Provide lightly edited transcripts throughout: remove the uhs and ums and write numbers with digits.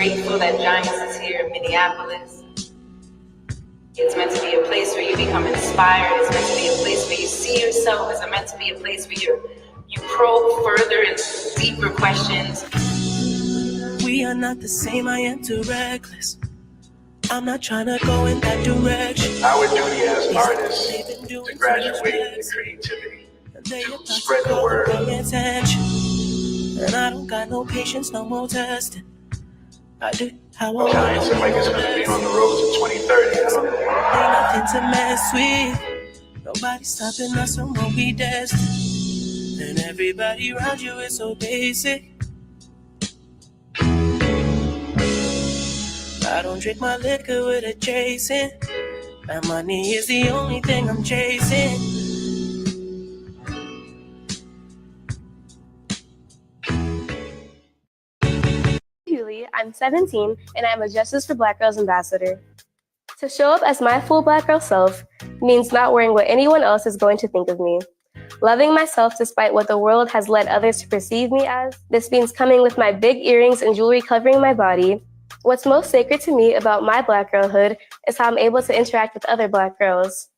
Grateful that Giants is here in Minneapolis. It's meant to be a place where you become inspired. It's meant to be a place where you see yourself. It's meant to be a place where you probe further into deeper questions. We are not the same, I am too reckless. I'm not trying to go in that direction. Our duty as artists to graduate in creativity, to spread the word. And I don't got no patience, no more testing. I do how I Giants are like it's going to be on the road to 2030. I don't know. Ain't nothing to mess with. Nobody stopping us from what we destined. And everybody around you is so basic. I don't drink my liquor with a chasing. My money is the only thing I'm chasing. Niele, I'm 17 and I'm a Justice for Black Girls ambassador. To show up as my full Black girl self means not worrying what anyone else is going to think of me. Loving myself despite what the world has led others to perceive me as. This means coming with my big earrings and jewelry covering my body. What's most sacred to me about my Black girlhood is how I'm able to interact with other Black girls.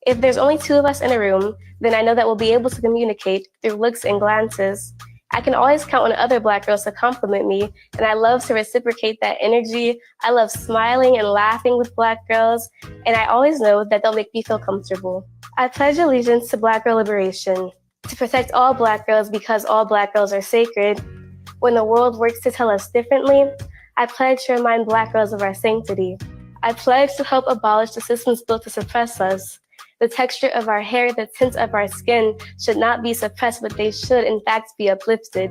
If there's only 2 of us in a room, then I know that we'll be able to communicate through looks and glances. I can always count on other Black girls to compliment me, and I love to reciprocate that energy. I love smiling and laughing with Black girls, and I always know that they'll make me feel comfortable. I pledge allegiance to Black girl liberation, to protect all Black girls because all Black girls are sacred. When the world works to tell us differently, I pledge to remind Black girls of our sanctity. I pledge to help abolish the systems built to suppress us. The texture of our hair, the tint of our skin should not be suppressed, but they should, in fact, be uplifted.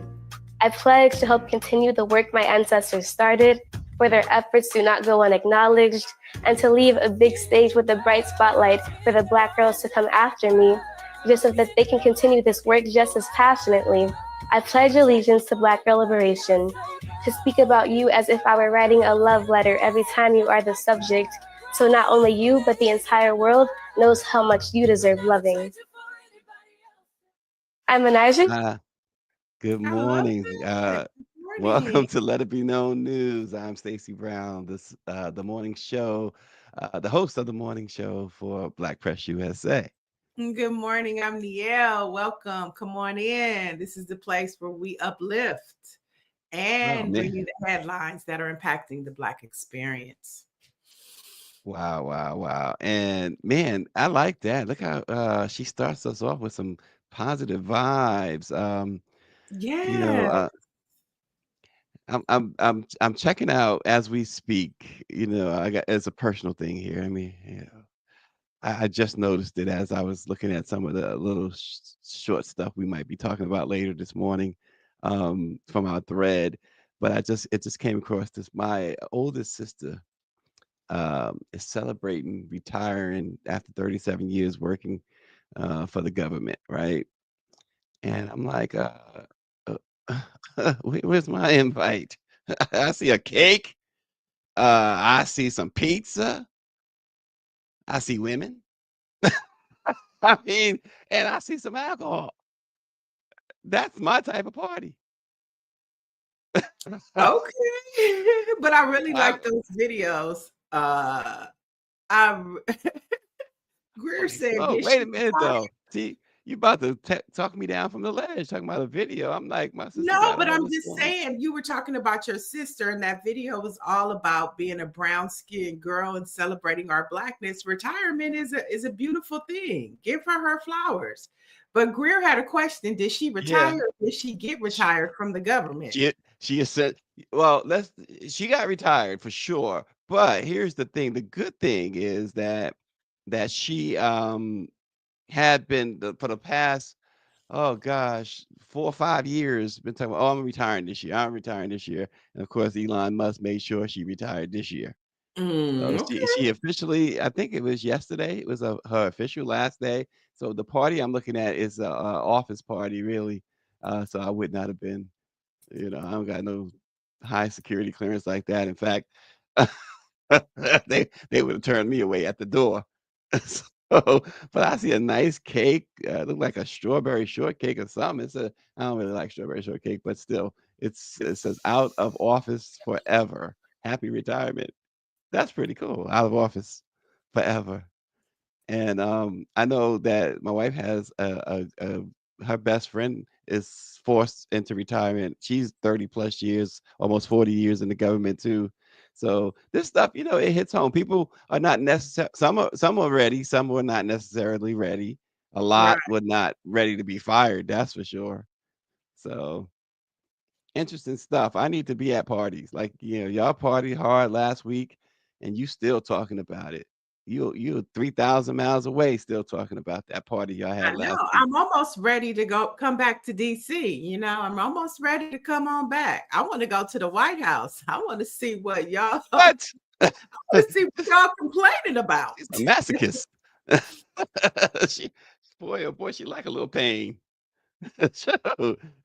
I pledge to help continue the work my ancestors started, where their efforts do not go unacknowledged, and to leave a big stage with a bright spotlight for the Black girls to come after me, just so that they can continue this work just as passionately. I pledge allegiance to Black girl liberation, to speak about you as if I were writing a love letter every time you are the subject, so not only you, but the entire world knows how much you deserve loving. I'm Anijah. Good morning. Welcome to Let It Be Known News. I'm Stacy Brown, the morning show, the host of the morning show for Black Press USA. Good morning. I'm Niele. Welcome. Come on in. This is the place where we uplift and bring you the headlines that are impacting the Black experience. Wow. And man, I like that. Look how she starts us off with some positive vibes. Yeah. I'm checking out as we speak. I got it's a personal thing here. I mean, I just noticed it as I was looking at some of the little short stuff we might be talking about later this morning from our thread. But it just came across this. My oldest sister is celebrating retiring after 37 years working for the government, right? And I'm like, where's my invite? I see a cake. I see some pizza. I see women. I mean, and I see some alcohol. That's my type of party. Okay. But I really like those videos. Greer said, oh, wait a minute, though. See, you about to talk me down from the ledge, talking about a video. I'm like, my sister. No, but I'm just saying, you were talking about your sister, and that video was all about being a brown-skinned girl and celebrating our Blackness. Retirement is a beautiful thing. Give her flowers. But Greer had a question. Did she retire? Yeah. Or did she get retired from the government? She has said, well, she got retired for sure. But here's the thing. The good thing is that she had been for the past, 4 or 5 years, been talking about, I'm retiring this year. I'm retiring this year. And of course, Elon Musk made sure she retired this year. So she officially, I think it was yesterday, it was her official last day. So the party I'm looking at is a office party, really. So I would not have been, I don't got no high security clearance like that. In fact, they would have turned me away at the door. So, but I see a nice cake. Look like a strawberry shortcake or something. I don't really like strawberry shortcake, but still, it says out of office forever. happy retirement. That's pretty cool. Out of office forever. And I know that my wife has her best friend is forced into retirement. She's 30 plus years, almost 40 years in the government too. So this stuff, it hits home. People are not necessary. Some are ready. Some were not necessarily ready. A Right. lot were not ready to be fired. That's for sure. So interesting stuff. I need to be at parties. Like, y'all partied hard last week and you still talking about it. You're 3,000 miles away still talking about that party y'all I had know. last week. I'm almost ready to come back to DC. I'm almost ready to come on back. I want to go to the White House. I want to see what y'all What? what y'all complaining about. She's a masochist. she boy, oh boy, she like a little pain. So,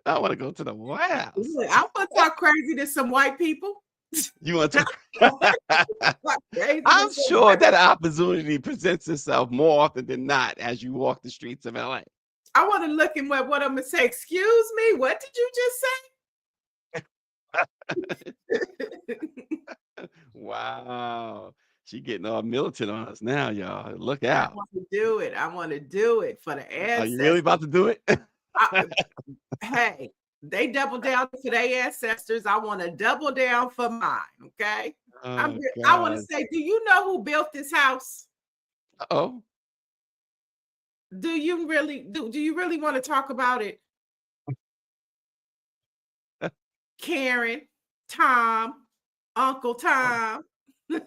I want to go to the White House. Look, I want to talk crazy to some white people. You want to Talk crazy to I'm some sure white that opportunity presents itself more often than not as you walk the streets of LA. I want to look at what I'm gonna say. Excuse me, what did you just say? Wow. She getting all militant on us now, y'all. Look I out. want to do it. I want to do it for the Are you ancestors. really about to do it? Hey, they double down for their ancestors. I want to double down for mine. Okay. Oh, I want to God. say, do you know who built this house? Uh-oh. Do you really want to talk about it? Karen, Tom, Uncle Tom.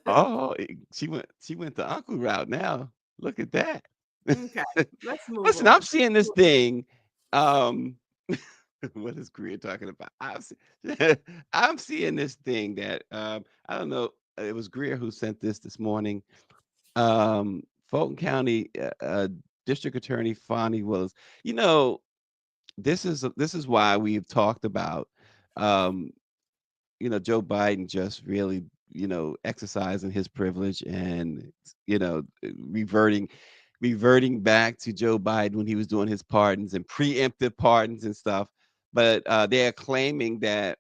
Oh, she went the uncle route now. Look at that. Okay, let's move Listen, on. I'm seeing this thing. What is Greer talking about? I'm seeing this thing that I don't know. It was Greer who sent this morning. Fulton County District Attorney Fonnie Willis. This is why we've talked about um, Joe Biden just really, exercising his privilege and, you know, reverting reverting back to Joe Biden when he was doing his pardons and preemptive pardons and stuff. But they are claiming that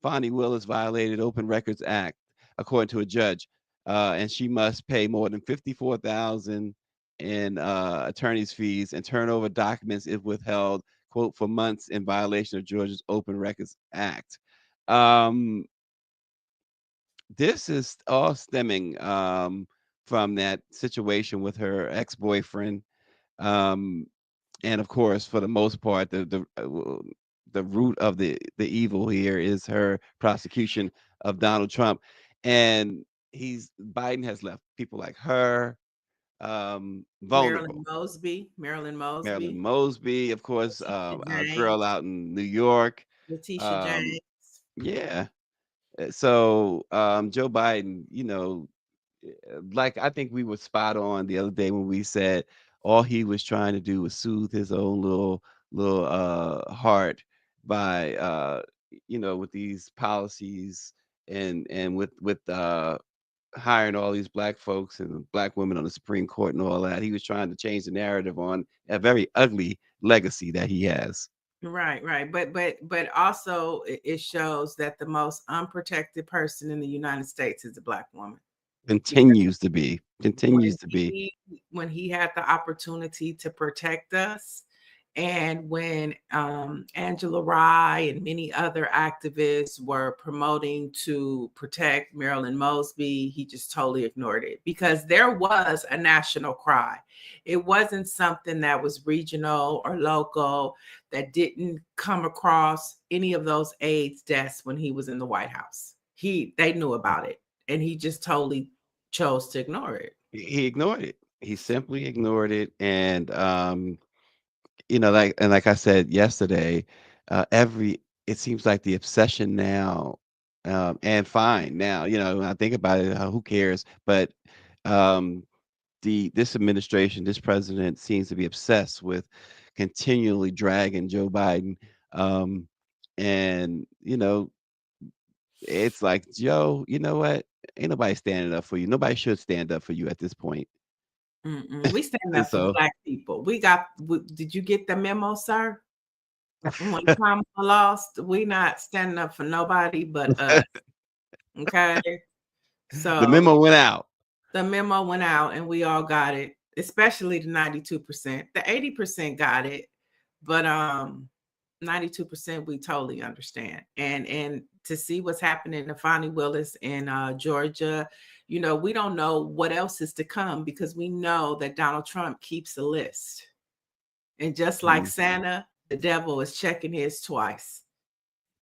Fonnie Willis violated Open Records Act, according to a judge, and she must pay more than 54,000 in attorney's fees and turn over documents if withheld, quote, for months in violation of Georgia's Open Records Act. Um, this is all stemming from that situation with her ex-boyfriend. Um, and of course, for the most part, the root of the evil here is her prosecution of Donald Trump, and Biden has left people like her vulnerable. Marilyn Marilyn Mosby, Mosby, of course, Letitia our James, girl out in New York. Letitia Um, James. yeah. So Joe Biden, like I think we were spot on the other day when we said all he was trying to do was soothe his own little heart by with these policies and with hiring all these black folks and black women on the Supreme Court and all that. He was trying to change the narrative on a very ugly legacy that he has. Right. But also it shows that the most unprotected person in the United States is a black woman. Continues to be. When he had the opportunity to protect us, and when Angela Rye and many other activists were promoting to protect Marilyn Mosby, he just totally ignored it because there was a national cry. It wasn't something that was regional or local that didn't come across any of those aides' desks when he was in the White House. They knew about it, and he just totally chose to ignore it. He ignored it. He simply ignored it, and like I said yesterday, it seems like the obsession now, and fine now, when I think about it, who cares? But um, this administration, this president seems to be obsessed with continually dragging Joe Biden, and it's like, Joe, you know what? Ain't nobody standing up for you. Nobody should stand up for you at this point. We stand And up for so, black people. Did you get the memo, sir? When Kamala lost, we not standing up for nobody but us. Okay. The memo So went out. the memo went out and we all got it, especially the 92%. The 80% got it, but 92% we totally understand. And to see what's happening to Fonnie Willis in Georgia, you know, we don't know what else is to come because we know that Donald Trump keeps a list. And just like Mhm. Santa, the devil is checking his twice.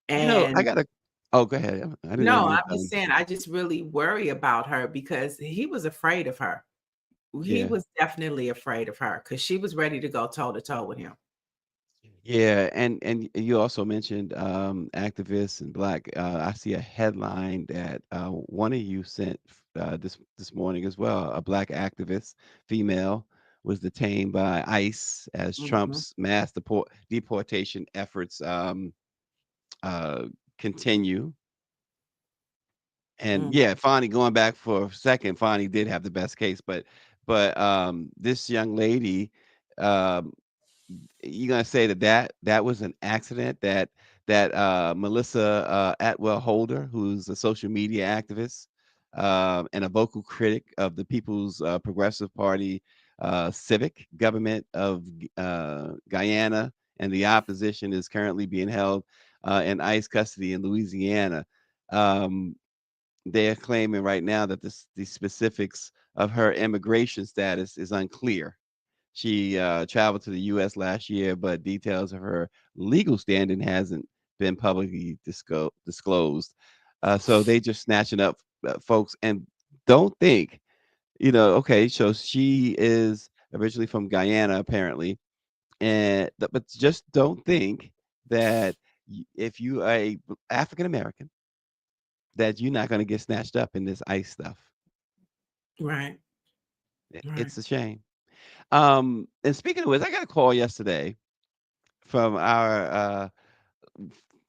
You know, I And gotta. Oh, go ahead. I didn't know no, you were I'm just done. saying, I just really worry about her because he was afraid of her. He Yeah. was definitely afraid of her because she was ready to go toe to toe with him. Yeah, and you also mentioned activists and black. I see a headline that one of you sent this morning as well. A black activist, female, was detained by ICE as Mhm, Trump's mass deportation efforts uh, continue. And mm, yeah, Fonnie, going back for a second, Fonnie did have the best case, but this young lady. Um, you gonna say that was an accident that Melissa Atwell Holder, who's a social media activist and a vocal critic of the People's Progressive Party civic government of Guyana, and the opposition is currently being held in ICE custody in Louisiana. Um, they're claiming right now that the specifics of her immigration status is unclear. She traveled to the U.S. last year, but details of her legal standing hasn't been publicly disclosed. So they just snatching up folks, and don't think, okay, so she is originally from Guyana, apparently, but just don't think that if you are a African American, that you're not going to get snatched up in this ICE stuff. right, right. It's a shame. And speaking of which, I got a call yesterday from our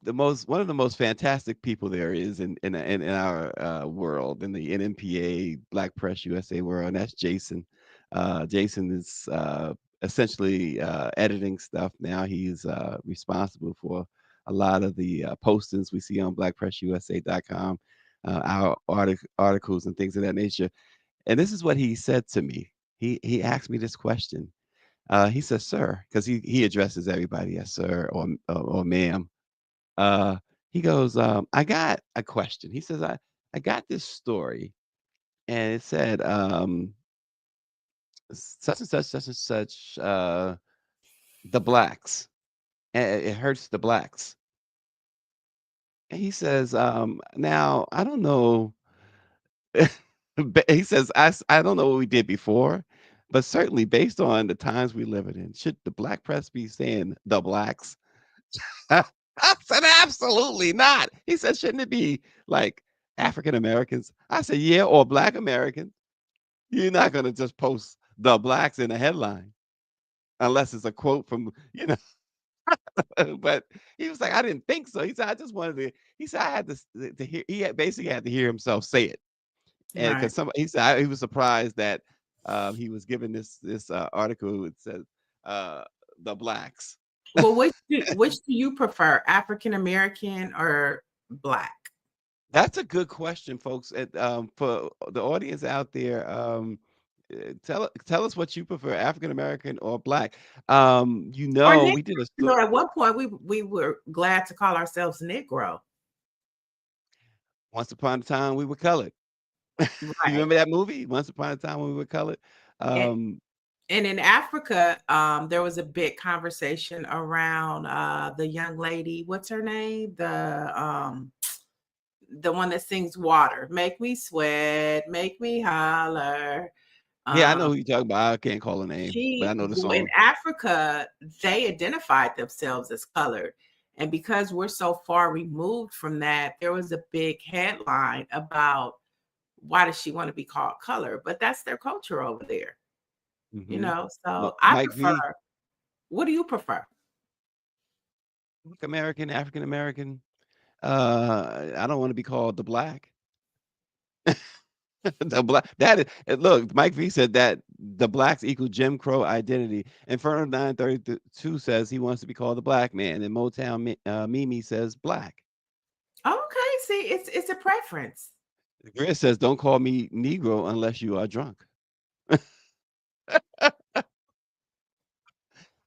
the most one of the most fantastic people there is in our world, in the NMPA Black Press USA world, and that's Jason. Jason is essentially editing stuff now. He's responsible for a lot of the postings we see on BlackPressUSA.com, our articles and things of that nature. And this is what he said to me. He asked me this question. He says, "Sir," because he addresses everybody as sir or ma'am. Uh, he goes, "I got a question." He says, "I got this story, and it said such and such, such and such, the blacks, and it hurts the blacks." And he says, "Now I don't know." But he says, I don't know what we did before, but certainly based on the times we live in, should the black press be saying the blacks?" I said, "Absolutely not." He said, "Shouldn't it be like African Americans?" I said, "Yeah, or Black Americans. You're not going to just post the blacks in a headline unless it's a quote from." But he was like, "I didn't think so." He said, "I just wanted to," he said, "I had to hear," basically had to hear himself say it. And Right. because he said he was surprised that he was given this article. It says uh, the blacks. Well, which do you prefer, African American or black? That's a good question, folks. For the audience out there, tell us what you prefer, African American or black. Or Negro? We did a You know, at one point we were glad to call ourselves Negro. Once Upon a Time we were colored. You Right. remember that movie, Once Upon a Time when we were colored? And, Um, and in Africa, there was a big conversation around the young lady. What's her name? The one that sings "Water," make me sweat, make me holler. yeah, I know Um, who you're talking about. I can't call her name, but I know the in song. Africa, they identified themselves as colored. And because we're so far removed from that, there was a big headline about why does she want to be called color? But that's their culture over there, you Hmm. know. So I Mike V, prefer, what do you prefer? Black American, African American. I don't want to be called the black. The black that is look, Mike V said that the blacks equal Jim Crow identity. Inferno 932 says he wants to be called the black man, and Motown Mimi says black. Okay, see, it's a preference. Grid says, "Don't call me Negro unless you are drunk."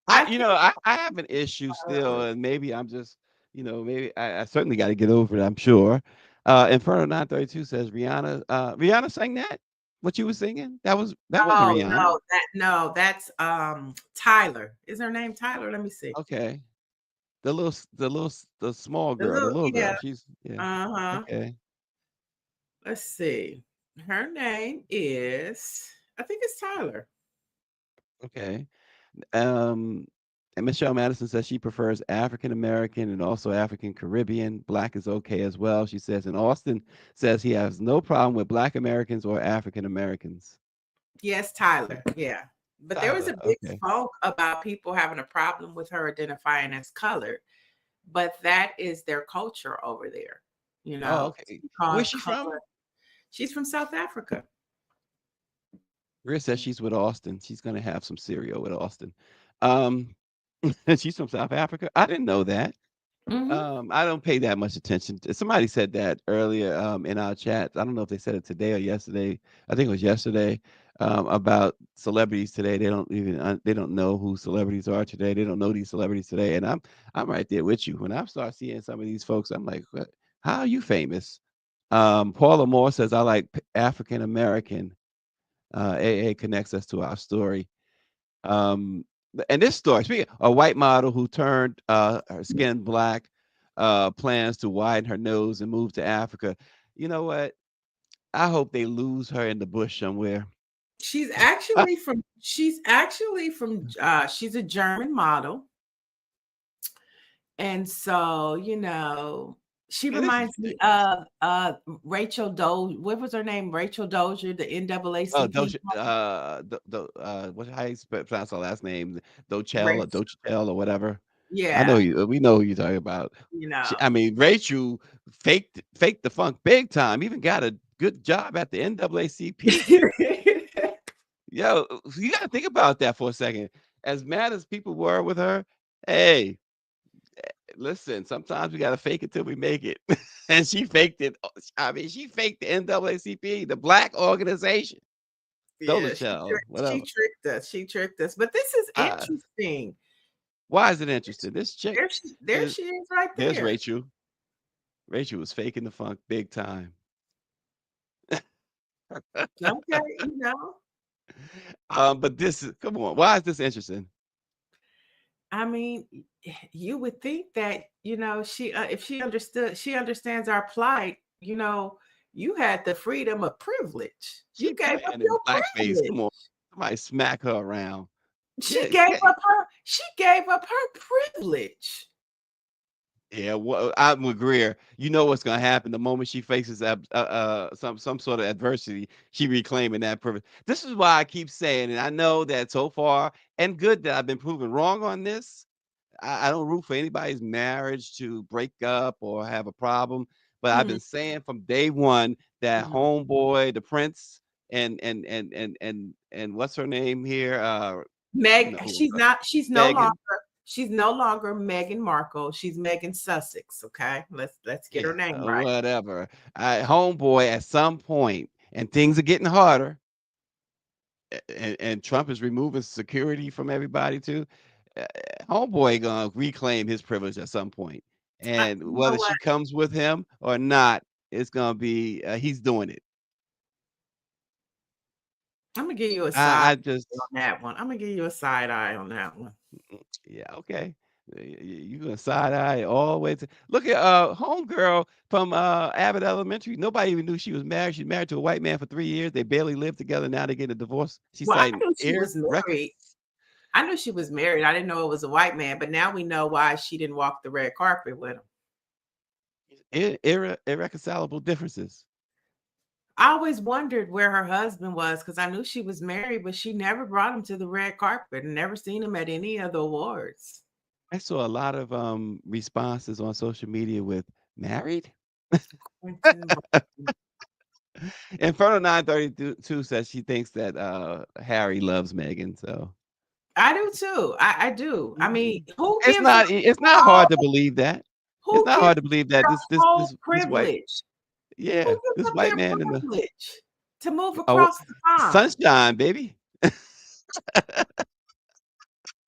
I think I have an issue still, and maybe I'm just, maybe I certainly got to get over it. I'm sure. Inferno 932 says Rihanna sang that. What you was singing? That wasn't no, Rihanna. that's Tyler. Is her name Tyler? Let me see. Okay, the small The girl, the little, little yeah. girl. She's yeah. Uh-huh. Okay, Let's see. Her name is, I think it's Tyler. okay. Um, and Michelle Madison says she prefers African American and also African Caribbean. Black is okay as well. She says, and Austin says he has no problem with Black Americans or African Americans. Yes, Tyler. Yeah. But there was Tyler, a big okay. funk about people having a problem with her identifying as colored, but that is their culture over there. You Oh, know, okay. to be Where's called she from? color. She's from South Africa. Rhea says she's with Austin. She's gonna have some cereal with Austin. Um, and she's from South Africa. I didn't know that. Mm-hmm. I don't pay that much attention. Somebody said that earlier in our chat. I don't know if they said it today or yesterday. I think it was yesterday about celebrities today. They don't know who celebrities are today. They don't know these celebrities today. And I'm right there with you. When I start seeing some of these folks, I'm like, what? How are you famous? Paula Moore says I like African American. AA connects us to our story. Um, and this story, speaking a white model who turned her skin black, plans to widen her nose and move to Africa. You know what? I hope they lose her in the bush somewhere. She's actually from she's a German model. And so, she Man, this is reminds me ridiculous. of Rachel Doe. What was her name? Rachel Dozier, the Oh, NAACP. Doja, what how you pronounce her last name? Dochel or Rachel, Dochel or whatever. I know yeah, you. We know who you're talking about. you know. I mean, Rachel faked the funk big time. Even got a good job at the NAACP. Yo, you got to think about that for a second. As mad as people were with her, hey, listen, sometimes we got to fake it till we make it. And she faked it. I mean, she faked the NAACP, the black organization. Yeah, Dollar child, she whatever. tricked us. She tricked us. But this is Uh, interesting. why is it interesting? This chick There is, she is right there's there. Rachel. Rachel was faking the funk big time. Okay, But this is, come on, why is this interesting? I mean, you would think that, she if she understands our plight, you had the freedom of privilege. You She gave up playing in your blackface. privilege. Come on, somebody smack her around. She Yeah, gave yeah, up her privilege. yeah. Well, I'm with Greer. You know what's gonna happen the moment she faces some sort of adversity. She reclaiming that privilege. This is why I keep saying, and I know that so far, and good that I've been proven wrong on this. I don't root for anybody's marriage to break up or have a problem, but I've Mhm, been saying from day one that mhm. homeboy, the prince, and what's her name here? You know Meg, who I'm talking. longer Megan. she's no longer Meghan Markle. She's Megan Sussex. Okay, let's get Yeah, her name right. whatever. Homeboy at some point, and things are getting harder, and Trump is removing security from everybody too. uh, Homeboy gonna reclaim his privilege at some point, and You know whether what? she comes with him or not, it's gonna be he's doing it. I'm gonna give you a side I eye just on that one. I'm gonna give you a side eye on that one. yeah, okay. You gonna side eye all the way to look at homegirl from Abbott Elementary. Nobody even knew she was married. She's married to a white man for 3 years. They barely lived together. Now they get a divorce. She's Well, I citing knew she air was records. married. I knew she was married. I didn't know it was a white man, but now we know why she didn't walk the red carpet with him. Irreconcilable differences. I always wondered where her husband was because I knew she was married, but she never brought him to the red carpet and never seen him at any of the awards. I saw a lot of responses on social media with married. Quentin Inferno 932 says she thinks that Harry loves Megan. So I do too. I do. I mean, who it's gives her not hard to believe that. It's who not gives hard to believe that her this this whole this this white privilege? Yeah, Who gives this up white their man in the privilege to move oh across the pond? sunshine, baby.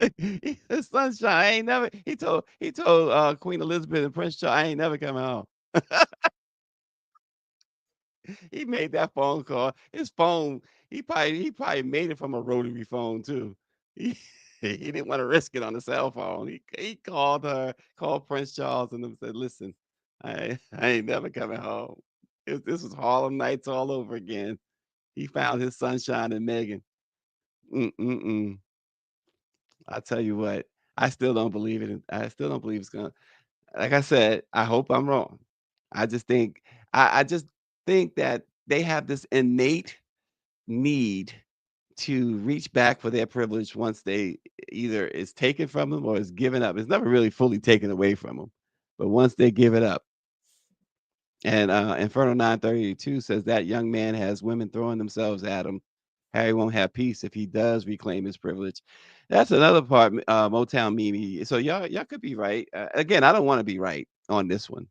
The sunshine. I ain't never. He told Queen Elizabeth and Prince Charles, I ain't never coming home. He made that phone call. His phone. He probably made it from a rotary phone too. He, he didn't want to risk it on the cell phone. He called her, called Prince Charles, and them said, "Listen, I ain't never coming home." This was Harlem Nights all over again. He found his sunshine in Megan. Mm-mm-mm. I tell you what, I still don't believe it. I still don't believe it's gonna. Like I said, I hope I'm wrong. I just think I just think that they have this innate need to reach back for their privilege once they either is taken from them or is given up. It's never really fully taken away from them, but once they give it up. And Inferno 932 says that young man has women throwing themselves at him. Harry won't have peace if he does reclaim his privilege. That's another part, Motown Mimi. So y'all could be right. Again, I don't want to be right on this one.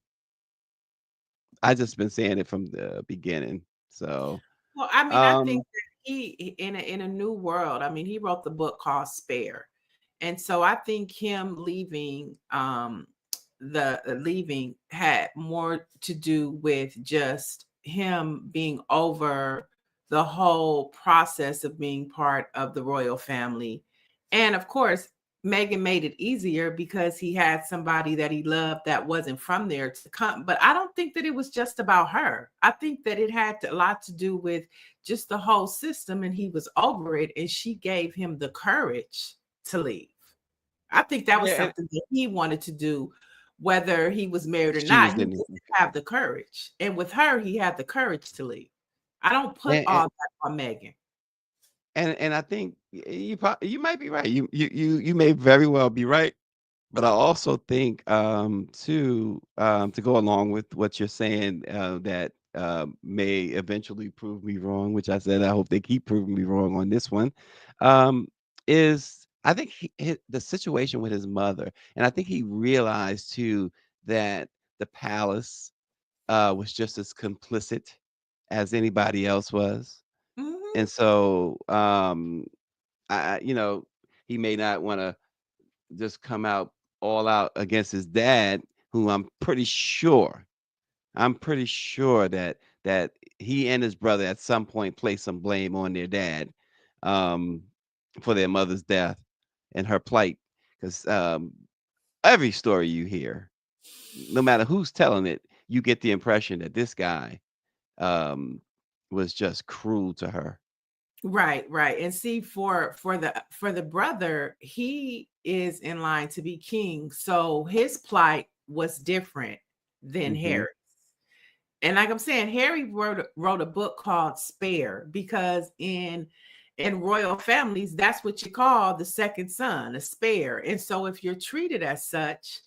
I just been saying it from the beginning. So, Well, I mean, I think um, that he in a new world. I mean, he wrote the book called Spare, and so I think him leaving the leaving had more to do with just him being over the whole process of being part of the royal family, and of course Meghan made it easier because he had somebody that he loved that wasn't from there to come. But I don't think that it was just about her. I think that it had a lot to do with just the whole system, and he was over it, and she gave him the courage to leave. I think that was yeah, something that he wanted to do, whether he was married or she not. was He in just it. didn't have the courage. And with her, he had the courage to leave. I don't put And, all and that on Meghan. and I think you might be right. You may very well be right. But I also think, to go along with what you're saying, that may eventually prove me wrong, which I said I hope they keep proving me wrong on this one, um, is I think the situation with his mother, and I think he realized too that the palace was just as complicit as anybody else was, Mhm. and so he may not want to just come out all out against his dad, who I'm pretty sure that he and his brother at some point placed some blame on their dad, um, for their mother's death and her plight. Because every story you hear, no matter who's telling it, you get the impression that this guy um, was just cruel to her. Right, right. And see, for the brother, he is in line to be king. So his plight was different than Hmm. Harry. And like I'm saying, Harry wrote a book called Spare because in royal families, that's what you call the second son, a spare. And so if you're treated as such,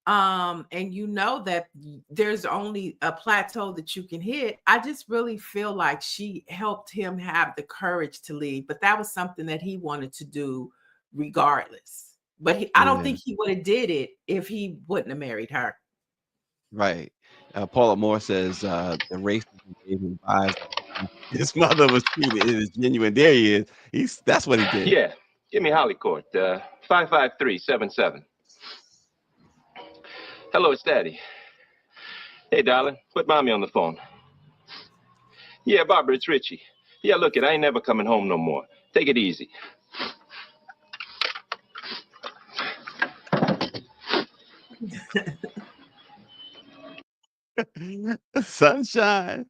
and you know that there's only a plateau that you can hit, I just really feel like she helped him have the courage to leave. But that was something that he wanted to do regardless. But I don't Yeah. think he would have did it if he wouldn't have married her. Right. Paula Moore says the racism gave him vibes. His mother was treated. It is genuine. There he is. That's what he did. Yeah, give me Hollycourt, 55377. Hello, it's Daddy. Hey, darling, put Mommy on the phone. Yeah, Barbara, it's Richie. Yeah, look it, I ain't never coming home no more. Take it easy. Sunshine.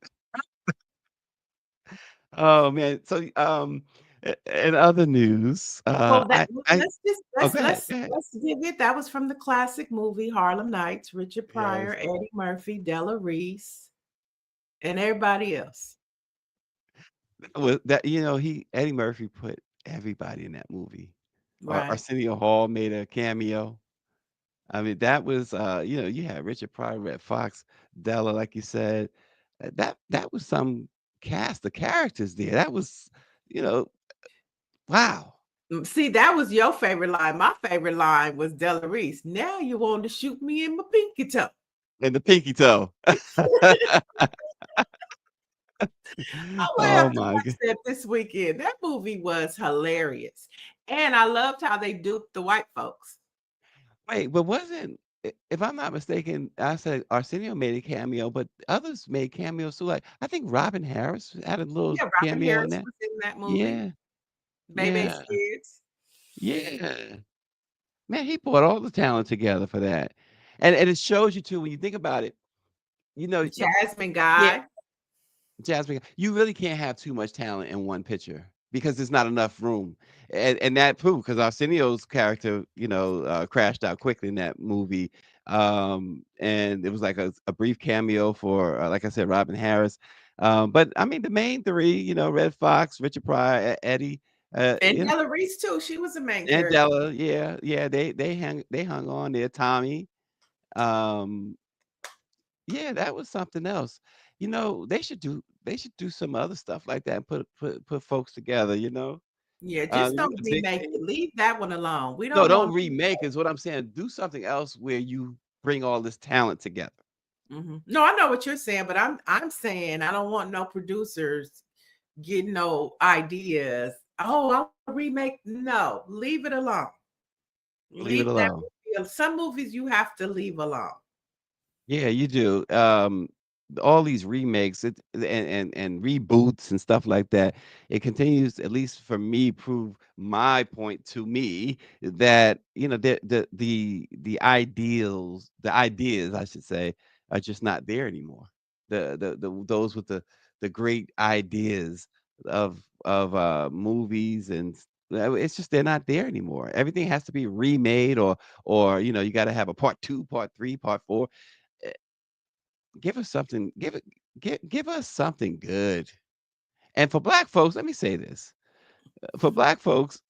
Oh man. So in other news, Well, that I let's just oh go ahead. Go ahead. let's give it. That was from the classic movie Harlem Nights, Richard Pryor, Yes. Eddie Murphy, Della Reese, and everybody else. Eddie Murphy put everybody in that movie. Right. Arsenio Hall made a cameo. I mean, that was you had Richard Pryor, Red Fox, Della, like you said. That was some cast of characters there. That was, you know, wow. See, that was your favorite line. My favorite line was Della Reese. Now you want to shoot me in my pinky toe. And the pinky toe. I will Oh have to my watch god. that this weekend. That movie was hilarious. And I loved how they duped the white folks. Wait, but wasn't if I'm not mistaken, I said Arsenio made a cameo, but others made cameos too. Like I think Robin Harris had a little Yeah, Robin cameo in Harris that. was in that movie. Yeah, Baby's yeah, kids. yeah. Man, he brought all the talent together for that. And it shows you too when you think about it, some Jasmine yeah, Guy. Jasmine, you really can't have too much talent in one picture because there's not enough room. And that proved because Arsenio's character, crashed out quickly in that movie. And it was like a brief cameo for, like I said, Robin Harris. But I mean, the main three, Red Fox, Richard Pryor, Eddie, And Della Reese too. She was a main and character. Della, yeah, they hung on there. Tommy, um, yeah, that was something else. They should do some other stuff like that and put folks together. Yeah, just You don't a big remake it. fan? Leave that one alone. We No, don't don't want. remake is what I'm saying. Do something else where you bring all this talent together. No, I know what you're saying, but I'm saying I don't want no producers getting no ideas. Oh, I'll remake. No, leave it alone. Leave it Leave that alone. movie. Some movies you have to leave alone. Yeah, you do. All these remakes and reboots and stuff like that, it continues, at least for me, prove my point to me that the ideas, I should say, are just not there anymore. Those with the great ideas of movies it's just they're not there anymore. Everything has to be remade or you got to have a part 2, part 3, part 4. Eh, Give us something. Give us something good. And for black folks, let me say this. For black folks,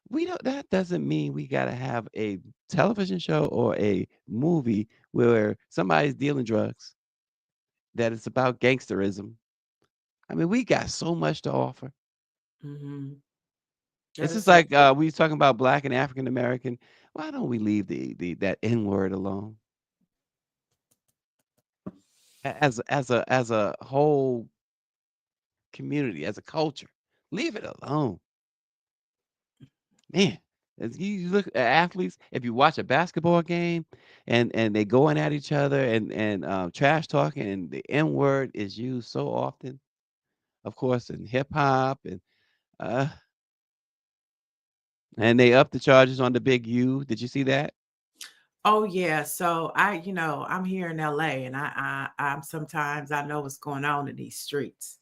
we don't that doesn't mean we gotta have a television show or a movie where somebody's dealing drugs, that it's about gangsterism. I mean, we got so much to offer. Mhm. That It's is just so like true. we was talking about black and African American. Why don't we leave the that N word alone? As a whole community, as a culture, leave it alone. Man, as you look at athletes, if you watch a basketball game and they going at each other and trash talking and the N word is used so often, of course, in hip hop uh and they up the charges on the big U. Did you see that? Oh yeah. So I'm here in LA and I'm sometimes I know what's going on in these streets.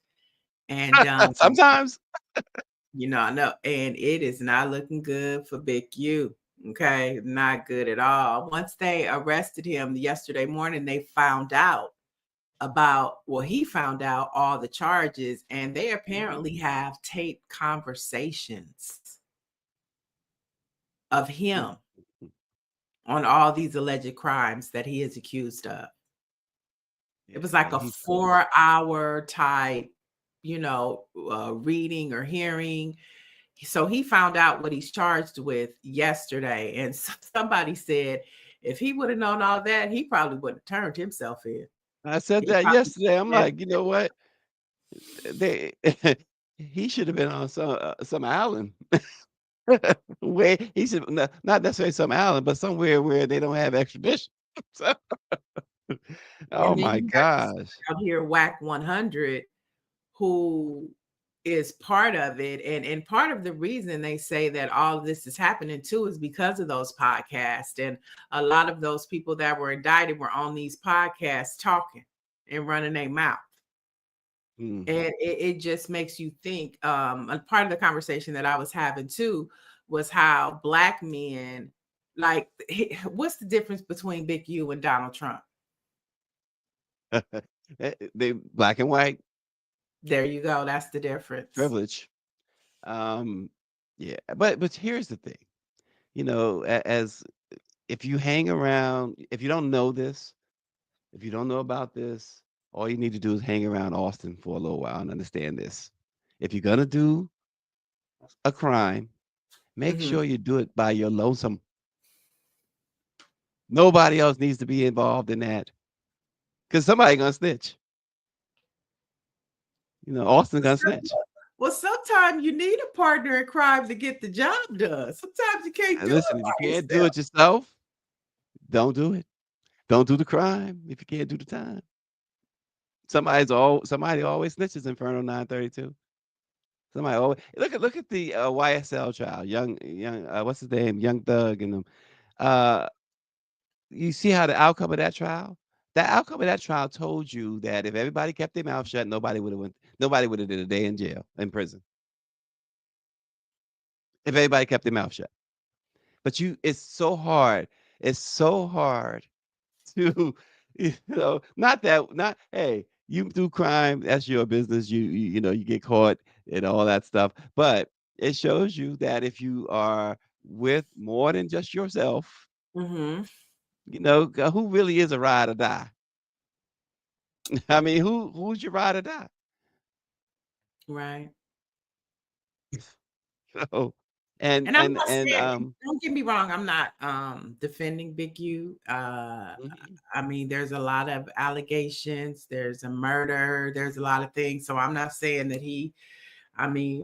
And Sometimes. I know, and it is not looking good for Big U. Okay, not good at all. Once they arrested him yesterday morning, they found out he found out all the charges, and they apparently have taped conversations of Mm, him on all these alleged crimes that he is accused of. It was yeah, like a he's close. 4-hour type, reading or hearing. So he found out what he's charged with yesterday. And somebody said if he would have known all that, he probably would have turned himself in. I said He that probably yesterday. I'm said, like, you know what? They he should have been on some island. Where he should not necessarily some island, but somewhere where they don't have extradition. So, oh and then my you got this gosh. out here, Whack 100, who is part of it. And part of the reason they say that all of this is happening too is because of those podcasts. And a lot of those people that were indicted were on these podcasts talking and running their mouth. Mm. And it just makes you think. A part of the conversation that I was having too was how black men, like, what's the difference between Big U and Donald Trump? They black and white There you go. That's the difference. privilege. Um, yeah, but here's the thing. As if you hang around, if you don't know this, if you don't know about this, all you need to do is hang around Austin for a little while and understand this. If you're gonna do a crime, make Mhm. sure you do it by your lonesome. Nobody else needs to be involved in that because somebody gonna snitch. Austin gonna snitch. Well, sometimes you need a partner in crime to get the job done. Sometimes you can't And do listen, it if you by can't do yourself. it yourself, don't do it. Don't do the crime if you can't do the time. Somebody always snitches. Inferno 932. Somebody always look at the YSL trial. Young what's his name? Young Thug and them. Uh, you see how the outcome of that trial? That outcome of that trial told you that if everybody kept their mouth shut, nobody would have did a day in jail, in prison. If everybody kept their mouth shut. But it's so hard. It's so hard to, not hey, you do crime, that's your business. You get caught and all that stuff. But it shows you that if you are with more than just yourself, Mm-hmm. who really is a ride or die? I mean, who's your ride or die? Right. So, and And I'm and not and saying, don't get me wrong, I'm not defending Big U. mhm, I mean, there's a lot of allegations, there's a murder, there's a lot of things. So I'm not saying that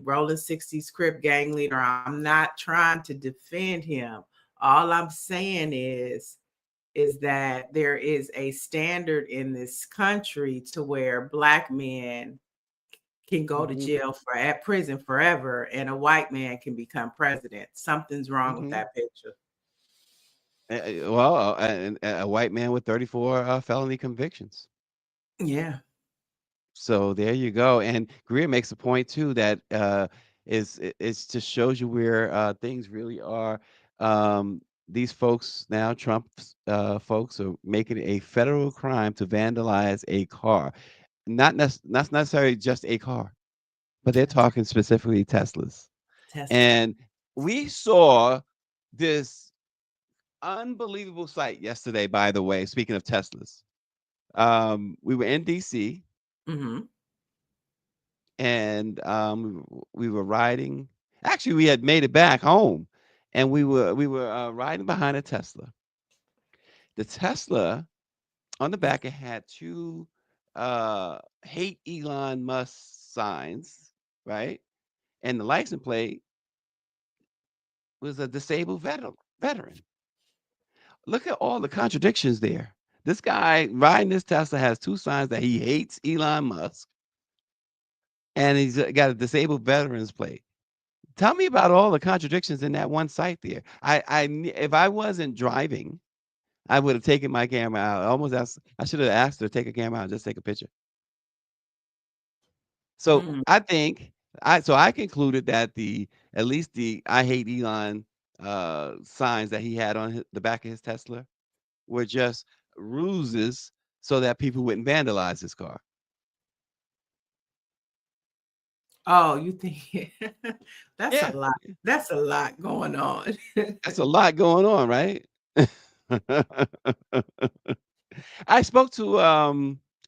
Rolling 60s Crip gang leader, I'm not trying to defend him. All I'm saying is that there is a standard in this country to where Black men can go to mhm, jail for at prison forever and a white man can become president. Something's wrong with mhm. that picture. Well, and a white man with 34 felony convictions. Yeah. So there you go. And Greer makes a point too that it's just shows you where things really are. These folks now, Trump's folks, are making it a federal crime to vandalize a car. Not necessarily just a car, but they're talking specifically Teslas. Tesla. And we saw this unbelievable sight yesterday. By the way, speaking of Teslas, we were in DC Mm-hmm. and we were riding. Actually, we had made it back home, and we were riding behind a Tesla. The Tesla on the back it had two "Hate Elon Musk" signs, right? And the license plate was a disabled veteran. Look at all the contradictions there. This guy riding this Tesla has two signs that he hates Elon Musk, and he's got a disabled veterans plate. Tell me about all the contradictions in that one site there. If I wasn't driving, I would have taken my camera out. I should have asked her to take a camera out and just take a picture. So Mm-hmm. I think I concluded that at least the I hate Elon signs that he had on the back of his Tesla were just ruses so that people wouldn't vandalize his car. Oh, you think that's a Yeah, lot. That's a lot going on. that's a lot going on, right? I spoke to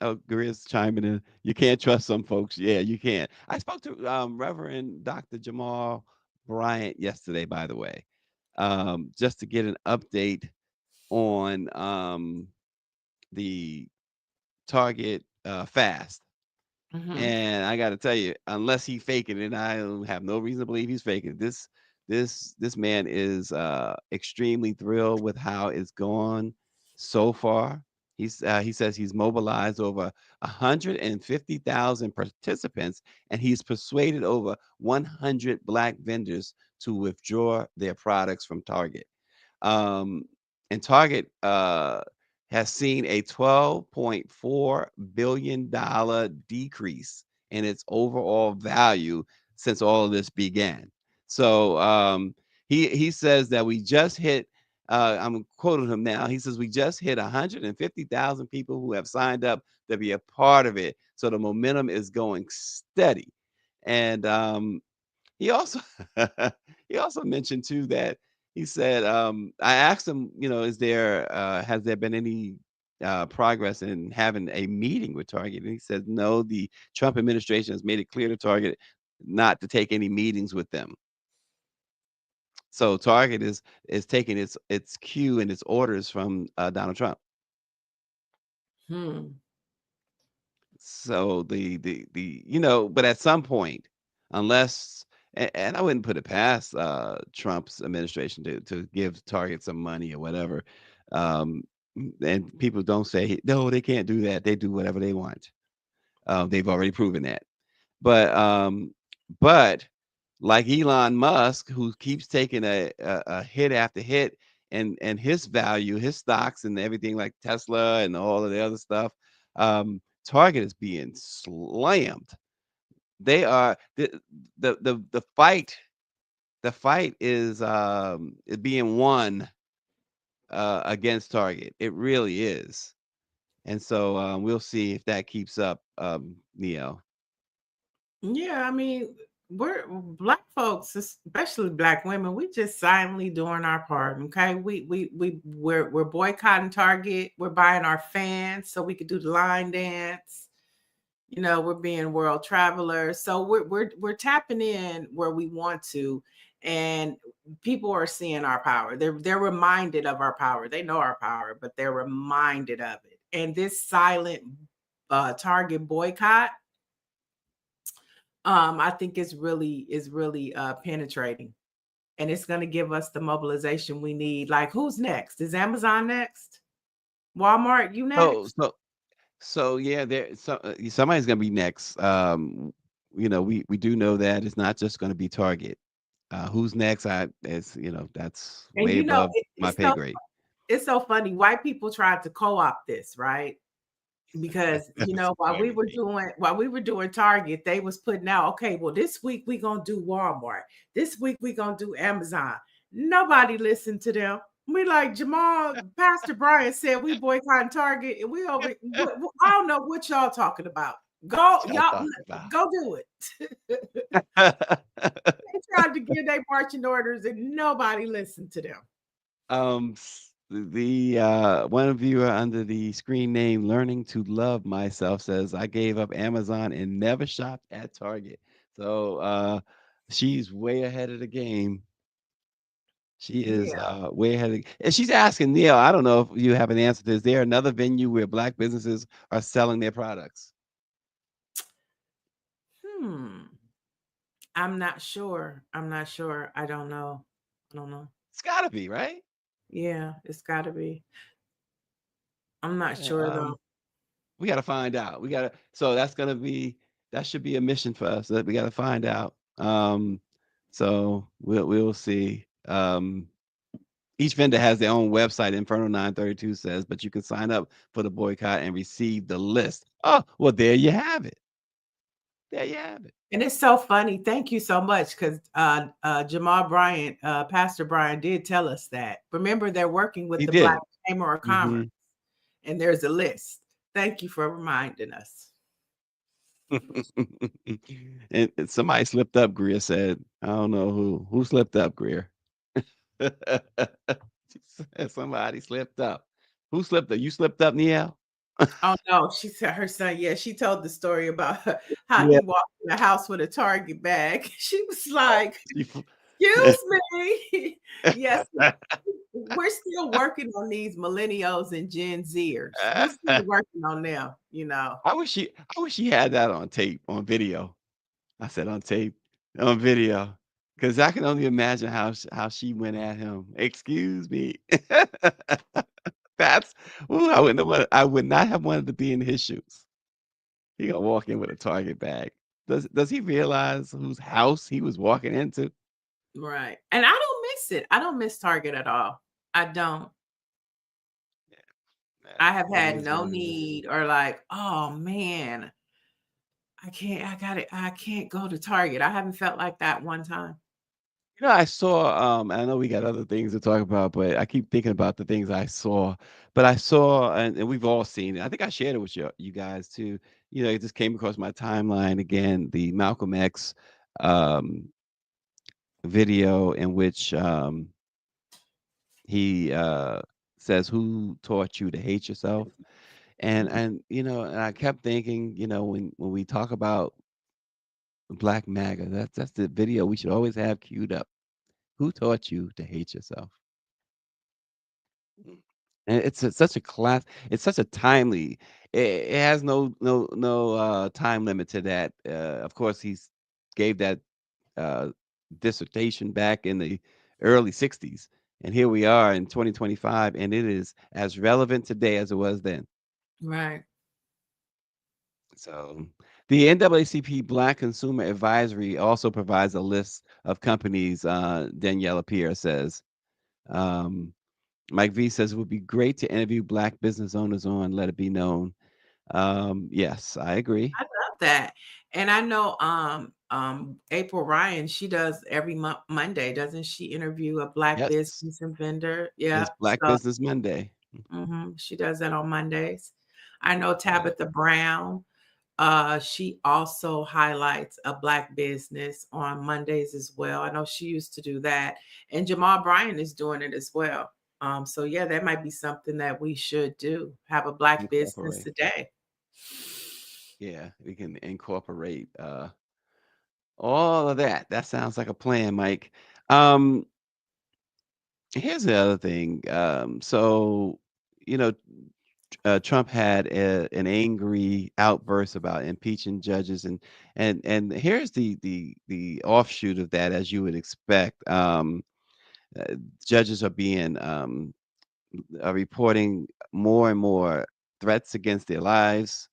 Grizz chiming in. You can't trust some folks. Yeah, you can't. I spoke to Reverend Dr. Jamal Bryant yesterday, by the way, just to get an update on the Target fast. Mm-hmm. And I got to tell you, unless he faking it, and I don't have no reason to believe he's faking it. This man is extremely thrilled with how it's gone so far. He says he's mobilized over 150,000 participants, and he's persuaded over 100 black vendors to withdraw their products from Target. Um, and Target has seen a $12.4 billion decrease in its overall value since all of this began. So he says that we just hit. I'm quoting him now. He says we just hit 150,000 people who have signed up to be a part of it. So the momentum is going steady, and he also he also mentioned too that he said, I asked him, has there been any progress in having a meeting with Target? And he said, no, the Trump administration has made it clear to Target not to take any meetings with them. So Target is taking its cue and its orders from Donald Trump. Hmm. So but at some point, unless and I wouldn't put it past Trump's administration to give Target some money or whatever. Um, and people don't say no, they can't do that. They do whatever they want. They've already proven that. But but like Elon Musk, who keeps taking a hit after hit, and his value, his stocks, and everything like Tesla and all of the other stuff, Target is being slammed. They are the fight. The fight is being won against Target. It really is, and so we'll see if that keeps up, Neo. Yeah, I mean, we're black folks, especially black women. We just silently doing our part. Okay, we're boycotting Target. We're buying our fans so we could do the line dance. You know, we're being world travelers, so we're tapping in where we want to, and people are seeing our power. They're reminded of our power. They know our power, but they're reminded of it. And this silent Target boycott, I think is really penetrating, and it's going to give us the mobilization we need. Like, who's next? Is Amazon next? Walmart, you So next? so so yeah, somebody's gonna be next. We do know that it's not just gonna be Target. Who's next? That's And way you know, above my pay so grade. it's so funny. White people tried to co-opt this, right? Because It's funny. while we were doing Target, they was putting out, okay, well, this week we gonna do Walmart. This week we gonna do Amazon. Nobody listened to them. We like Jamal, Pastor Bryant said we boycotting Target, and we over. I don't know what y'all talking about. Go, What y'all y'all, talking about? go do it. They tried to give their marching orders, and nobody listened to them. The one viewer under the screen name "Learning to Love Myself" says, "I gave up Amazon and never shopped at Target." So she's way ahead of the game. She is Yeah. way ahead of, and she's asking Neil. I don't know if you have an answer to this. Is there another venue where black businesses are selling their products? Hmm. I'm not sure. I'm not sure. I don't know. I don't know. It's got to be right. Yeah, it's got to be. I'm not Yeah, sure though. we got to find out. We got to. So that should be a mission for us that we got to find out. So we'll see. Each vendor has their own website. Inferno 932 says, but you can sign up for the boycott and receive the list. Oh, well, there you have it. There you have it. And it's so funny. Thank you so much, because Jamal Bryant, Pastor Bryant, did tell us that. Remember, they're working with He the Black did. Chamber of Hmm Commerce, and there's a list. Thank you for reminding us. And somebody slipped up, Greer said. I don't know who slipped up, Greer. She said somebody slipped up. Who slipped up? You slipped up, Niele? Oh no, she said her son. Yeah, she told the story about how Yeah. he walked in the house with a Target bag. She was like, She f- "Excuse me." Yes, we're still working on these millennials and Gen Zers. We're still working on them, you know. I wish she had that on tape, on video. I said on tape, on video, because I can only imagine how she went at him. Excuse me. That's ooh, I would not have wanted to be in his shoes. He gonna walk in with a Target bag. Does he realize whose house he was walking into? Right. And I don't miss it. I don't miss Target at all. I don't. Yeah, I have it had is what no it is. need, or like, oh man, I can't go to Target. I haven't felt like that one time. I saw, I know we got other things to talk about, but I keep thinking about the things I saw. But I saw, and we've all seen it. I think I shared it with you guys too. It just came across my timeline again, the Malcolm X um, video in which he says, "Who taught you to hate yourself?" And I kept thinking, when we talk about Black MAGA, that's the video we should always have queued up. Who taught you to hate yourself? And such a class. It's such a timely. It has no time limit to that. Of course, he's gave that uh, dissertation back in the early '60s, and here we are in 2025, and it is as relevant today as it was then. Right. So, the NAACP Black Consumer Advisory also provides a list of companies. Daniela Pierre says. Um, Mike V says it would be great to interview black business owners on Let It Be Known. Yes, I agree. I love that. And I know April Ryan, she does every Monday, doesn't she interview a black Yes, business and vendor? Yeah. it's Black So Business Monday. she does that on Mondays. I know Yeah, Tabitha Brown. She also highlights a black business on Mondays as well. I know she used to do that. And Jamal Bryant is doing it as well. So yeah, that might be something that we should do. Have a black business incorporate. a day. Yeah, we can incorporate all of that. That sounds like a plan, Mike. Um, Here's the other thing. You know, Trump had an angry outburst about impeaching judges, and here's the offshoot of that, as you would expect. Uh, Judges are reporting more and more threats against their lives.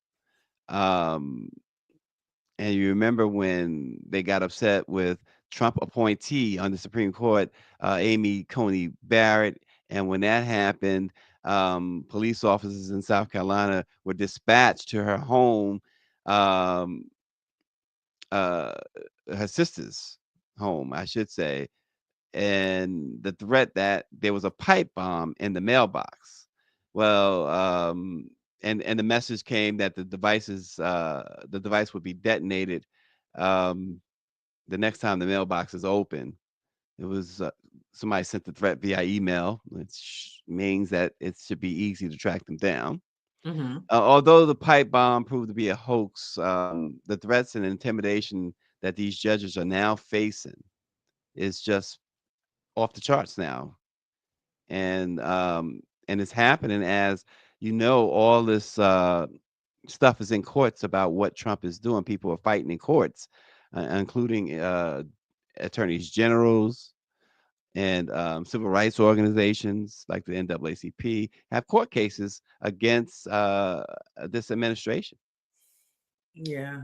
Um, and you remember when they got upset with Trump appointee on the Supreme Court, Amy Coney Barrett, and when that happened, police officers in South Carolina were dispatched to her home, um, uh, her sister's home, I should say, and the threat that there was a pipe bomb in the mailbox. Well, and the message came that the device would be detonated um, the next time the mailbox is open. It was somebody sent the threat via email, which means that it should be easy to track them down. Mm-hmm. Although the pipe bomb proved to be a hoax, the threats and intimidation that these judges are now facing is just off the charts now, and it's happening as all this stuff is in courts about what Trump is doing. People are fighting in courts, including attorneys generals and civil rights organizations like the NAACP have court cases against this administration. Yeah.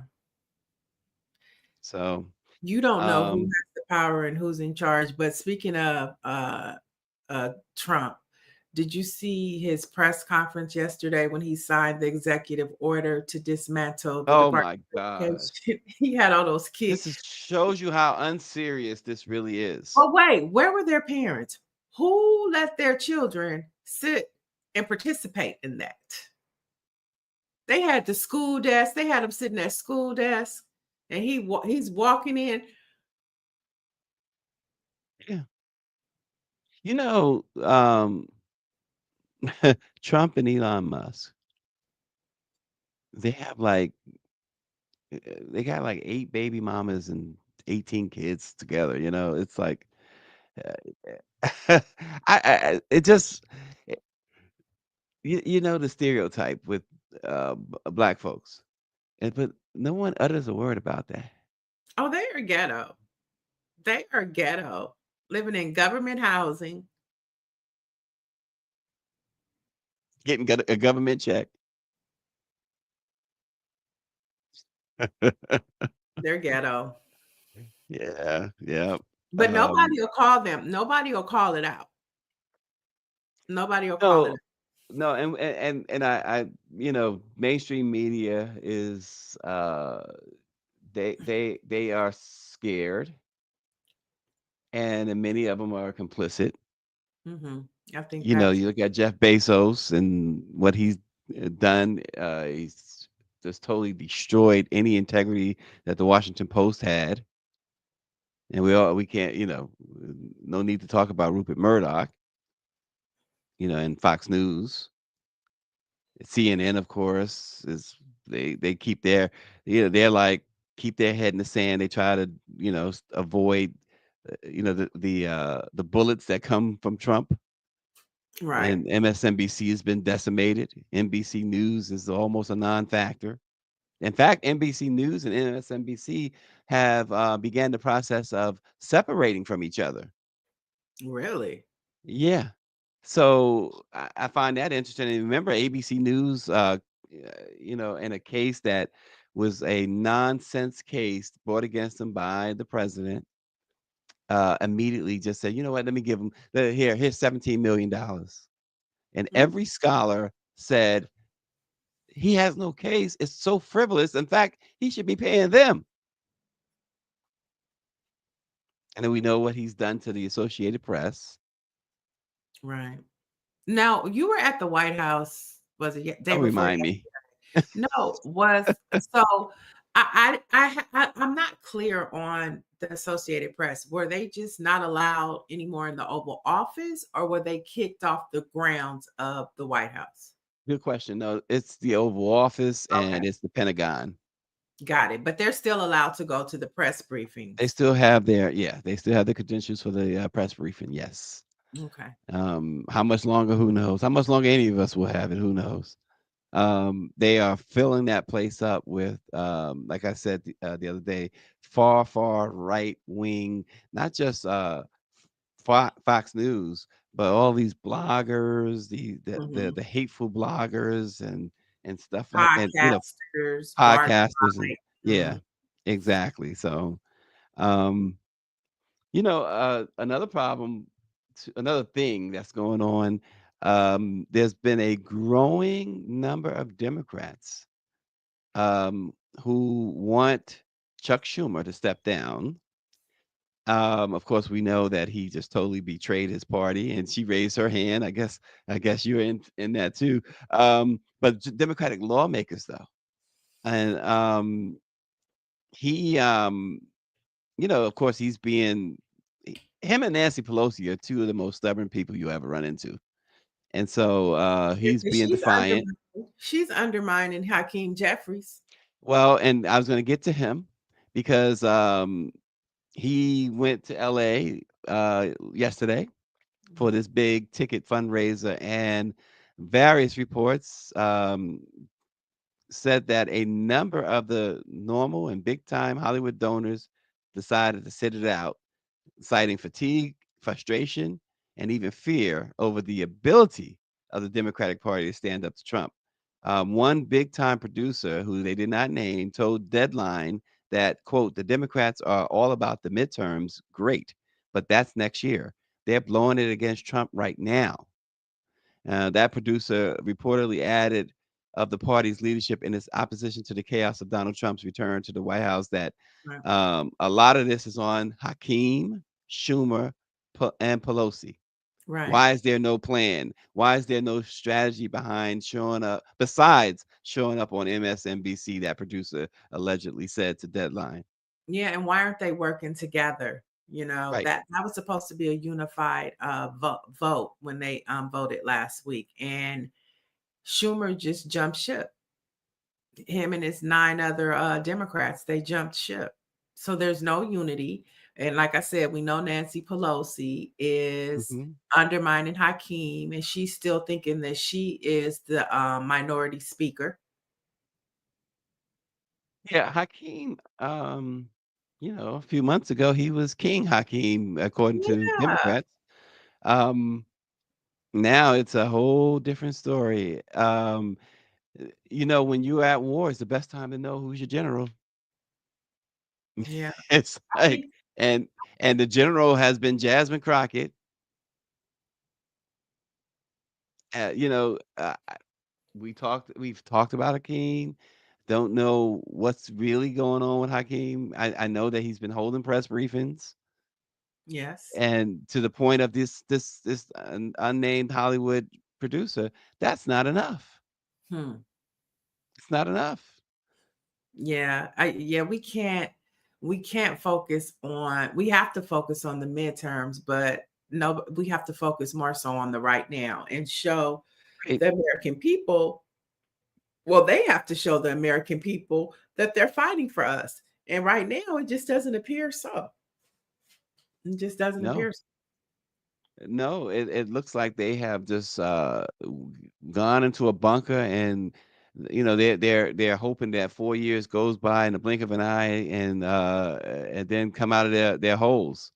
So, You don't know who um, has the power and who's in charge. But speaking of Trump, did you see his press conference yesterday when he signed the executive order to dismantle the oh Department my of gosh, Education? He had all those kids. shows you how unserious this really is. But wait, where were their parents? Who let their children sit and participate in that? They had the school desk. They had him sitting at school desk, and he's walking in. Yeah. You know, Trump and Elon Musk, they have they got like 8 baby mamas and 18 kids together, It's like it just the stereotype with black folks. But no one utters a word about that. Oh, they are ghetto. They are ghetto, living in government housing. Getting a government check. They're ghetto. Yeah, yeah. But Um, nobody will call them. Nobody will call it out. Nobody will call it no, out. no, and mainstream media is they are scared, and then many of them are complicit. I think that's You look at Jeff Bezos and what he's done. He's just totally destroyed any integrity that the Washington Post had, and we can't, no need to talk about Rupert Murdoch, and Fox News. CNN, of course, is they keep their they're like keep their head in the sand. They try to avoid the bullets that come from Trump. Right. and MSNBC has been decimated. NBC News is almost a non-factor. In fact, NBC News and MSNBC have began the process of separating from each other. Really? Yeah. So I find that interesting. And remember, ABC News, in a case that was a nonsense case brought against him by the president, immediately just said, you know what, let me give him here's $17 million. And Hmm. every scholar said he has no case. It's so frivolous. In fact, he should be paying them. And then we know what he's done to the Associated Press. Right. Now, you were at the White House, was it day Don't before remind me. yesterday? No, was so I'm not clear on the Associated Press. Were they just not allowed anymore in the Oval Office, or were they kicked off the grounds of the White House? Good question. No, it's the Oval Office Okay, and it's the Pentagon. got it. But they're still allowed to go to the press They briefings. still have they still have the credentials for the press briefing. Yes. Okay. How much longer? Who knows? How much longer any of us will have it? Who knows? They are filling that place up with, like I said the other day, far right wing, not just Fox News, but all these bloggers, Mhm. the hateful bloggers and stuff like and Podcasters, Bart podcasters and Mhm. yeah, exactly. So um, another problem, another thing that's going on. There's been a growing number of Democrats um, who want Chuck Schumer to step down. Of course, we know that he just totally betrayed his party, and she raised her hand. I guess you're in that too. But Democratic lawmakers, though, and he, of course, him and Nancy Pelosi are two of the most stubborn people you ever run into, and so he's being She's defiant. undermining Hakeem Jeffries. Well, and I was going to get to him because he went to LA yesterday for this big ticket fundraiser, and various reports said that a number of the normal and big time Hollywood donors decided to sit it out, citing fatigue, frustration, and even fear over the ability of the Democratic Party to stand up to Trump. One big time producer who they did not name told Deadline that, quote, the Democrats are all about the midterms. Great. But that's next year. They're blowing it against Trump right now. That producer reportedly added of the party's leadership in its opposition to the chaos of Donald Trump's return to the White House that Right. a lot of this is on Hakeem, Schumer, and Pelosi. Right. Why is there no plan? Why is there no strategy behind showing up besides showing up on MSNBC? That producer allegedly said to Deadline. Yeah, and why aren't they working together? Right. That was supposed to be a unified vote when they voted last week, and Schumer just jumped ship. Him and his 9 other Democrats, they jumped ship. So there's no unity. And like I said, we know Nancy Pelosi is Hmm. undermining Hakeem, and she's still thinking that she is the minority speaker. Yeah, Hakeem. A few months ago he was King Hakeem, according to Yeah. Democrats. Um, Now it's a whole different story. When you're at war, it's the best time to know who's your general. Yeah. It's I like, think and the general has been Jasmine Crockett. Uh, you know, uh, I- we've talked about Hakeem. Don't know what's really going on with Hakeem. I know that he's been holding press briefings, yes. and to the point of this unnamed Hollywood producer, that's not enough. Hmm. It's not enough. Yeah, we can't focus on we have to focus on the midterms, but no, we have to focus more so on the right now and show Right. the American people, well, they have to show the American people that they're fighting for us. And right now it just doesn't appear so. It just doesn't No. appear so. No, it looks like they have just gone into a bunker, and they're hoping that 4 years goes by in the blink of an eye, and then come out of their holes.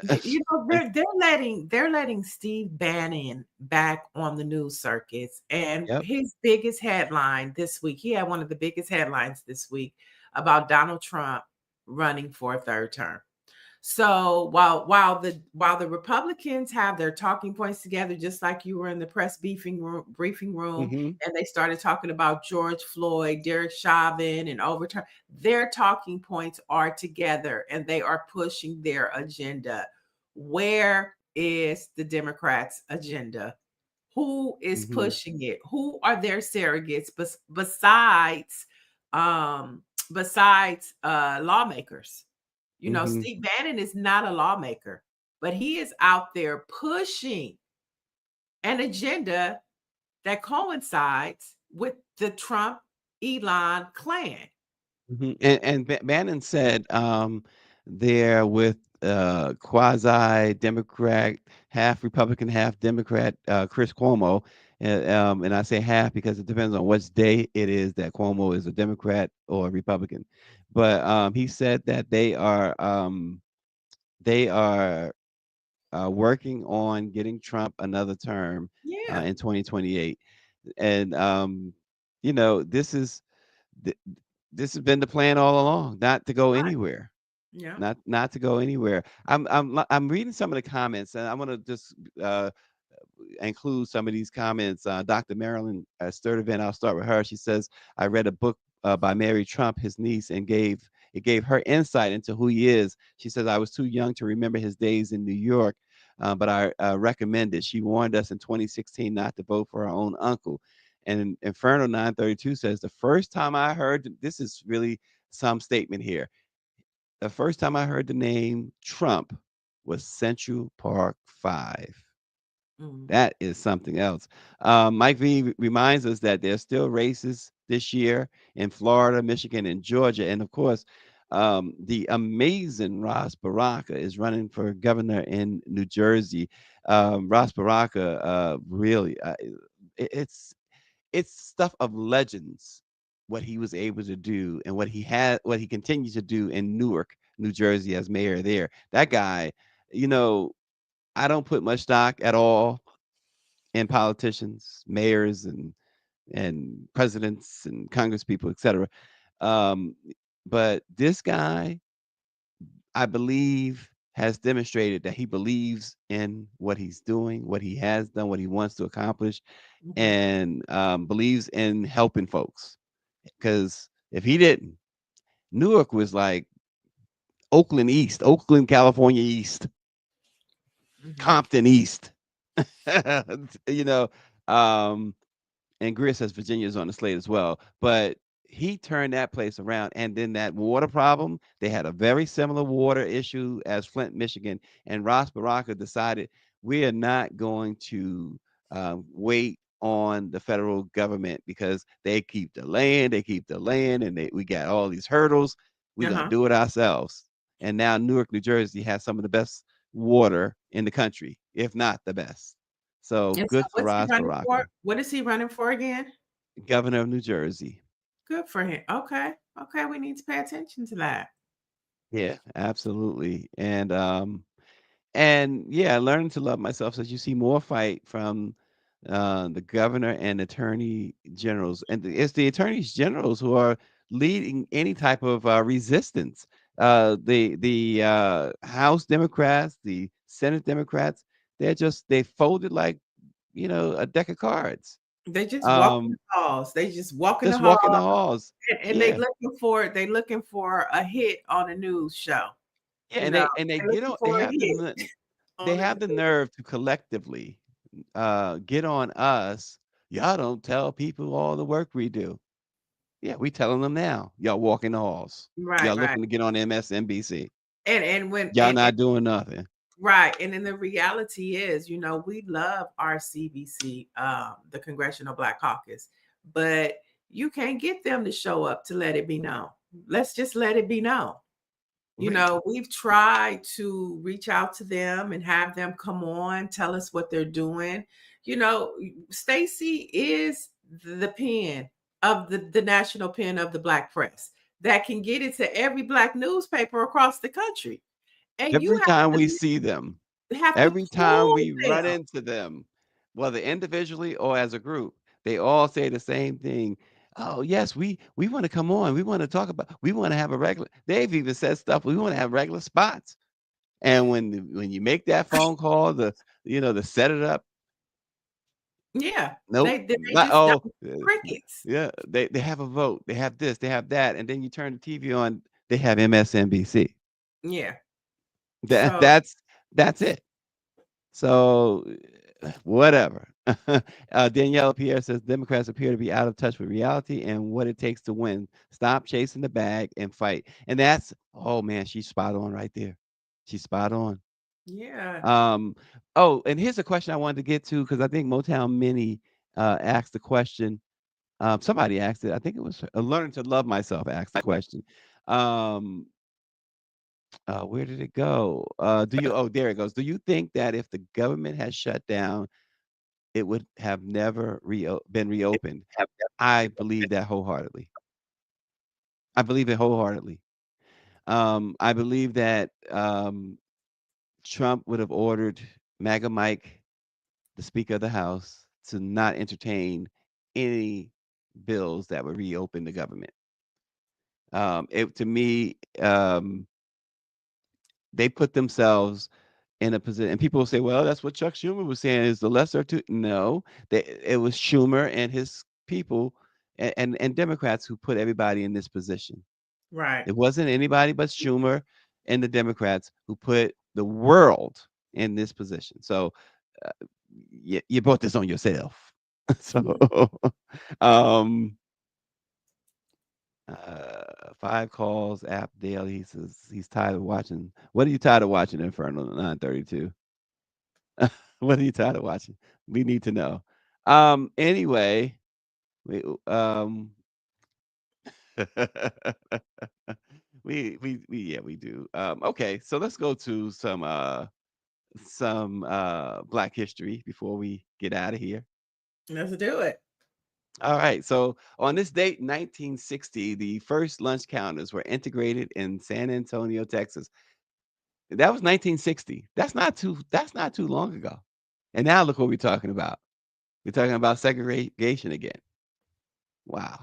They're letting Steve Bannon back on the news circuits, and Yep. his biggest headline this week, he had one of the biggest headlines this week about Donald Trump running for a third term. So while the Republicans have their talking points together, just like you were in the press briefing room, Hmm. and they started talking about George Floyd, Derek Chauvin, and overturn, their talking points are together and they are pushing their agenda. Where is the Democrats' agenda? Who is Hmm. pushing it? Who are their surrogates um besides lawmakers? Hmm. Steve Bannon is not a lawmaker, but he is out there pushing an agenda that coincides with the Trump Elon clan. And Bannon said they're with quasi Democrat, half Republican, half Democrat, Chris Cuomo. And I say half because it depends on which day it is that Cuomo is a Democrat or a Republican. But he said that they are working on getting Trump another term Yeah. in 2028. And you know, this is th- this has been the plan all along, not to go Right. anywhere. Yeah. Not to go anywhere. I'm reading some of the comments, and I want to just uh, include some of these comments. Dr. Marilyn Sturdivant, I'll start with her. She says, "I read a book by Mary Trump, his niece, and gave her insight into who he is." She says, "I was too young to remember his days in New York, but I recommend it. She warned us in 2016 not to vote for her own uncle." And Inferno 932 says, "The first time I heard this is really some statement here. The first time I heard the name Trump was Central Park 5." Mm. That is something else. Mike V reminds us that there's still races this year in Florida, Michigan, and Georgia. And of course, the amazing Ross Baraka is running for governor in New Jersey. Ross Baraka, really, it's stuff of legends what he was able to do and what he continues to do in Newark, New Jersey as mayor there. That guy, you know, I don't put much stock at all in politicians, mayors, and presidents and congresspeople, etc. Um, but this guy, I believe, has demonstrated that he believes in what he's doing, what he has done, what he wants to accomplish, Okay. and believes in helping folks. Because if he didn't, Newark was like Oakland East, Oakland, California East, Hmm. Compton East. you know, um, and Greer says Virginia's on the slate as well. But he turned that place around. And then that water problem, they had a very similar water issue as Flint, Michigan. And Ross Baraka decided we are not going to wait on the federal government because they keep delaying, and we got all these hurdles. We're going to Uh-huh. do it ourselves. And now Newark, New Jersey has some of the best water in the country, if not the best. So And so good for what's he Ross running for? Baraka, What is he running for again? governor of New Jersey. Good for him. Okay. Okay. We need to pay attention to that. Yeah, absolutely. And yeah, learning to love myself as you see more fight from the governor and attorney generals, and it's the attorneys generals who are leading any type of resistance. The House Democrats, the Senate Democrats, they folded like a deck of cards. They just walk in the Um, halls. They just walk in the just hall, walk in the halls. and Yeah. they looking for a hit on a news show. Yeah, You and know, they they're get looking on. for a hit They on a have the nerve to collectively get on us. Y'all don't tell people all the work we do. Yeah, we telling them now. Y'all walking the halls. right, Y'all right. looking to get on MSNBC. And when Y'all and not doing nothing. right, and then the reality is, we love our CBC, the Congressional Black Caucus, but you can't get them to show up to let it be known. Let's just let it be known. Right. We've tried to reach out to them and have them come on, tell us what they're doing. Stacy is the pen of the national pen of the Black press that can get it to every Black newspaper across the country. And you Every time we see them, have to every time pull we run them. into them, whether individually or as a group, they all say the same thing. Oh, yes, we want to come on. We want to talk about. We want to have a regular. They've even said stuff. We want to have regular spots. And when you make that phone call, to set it up, Yeah, nope, they not just don't. uh, Crickets. yeah, they have a vote. They have this. They have that. And then you turn the TV on. They have MSNBC. Yeah. That So that's that's it. So, whatever. Danielle Pierre says Democrats appear to be out of touch with reality and what it takes to win. Stop chasing the bag and fight. And that's, oh man, she's spot on right there. She's spot on. yeah. Um, oh, and here's a question I wanted to get to because I think Motown Mini asked the question. Somebody asked it. I think it was Learn to Love Myself asked the question. Um, where did it go? There it goes. Do you think that if the government had shut down, it would have never been reopened? I believe that wholeheartedly. I believe it wholeheartedly. I believe that Trump would have ordered MAGA Mike, the Speaker of the House, to not entertain any bills that would reopen the government. To me, they put themselves in a position, and people will say, "Well, that's what Chuck Schumer was saying is the lesser two." No, it was Schumer and his people and Democrats who put everybody in this position. Right. It wasn't anybody but Schumer and the Democrats who put the world in this position. So uh, you brought this on yourself. So, um, 5 calls app daily. He says he's tired of watching. What are you tired of watching, Inferno 932? What are you tired of watching? We need to know. Anyway, we we do. Okay, so let's go to some Black history before we get out of here. Let's do it. All right. So on this date, 1960, the first lunch counters were integrated in San Antonio, Texas. That was 1960. That's not too long ago. And now look what we're talking about. We're talking about segregation again. Wow.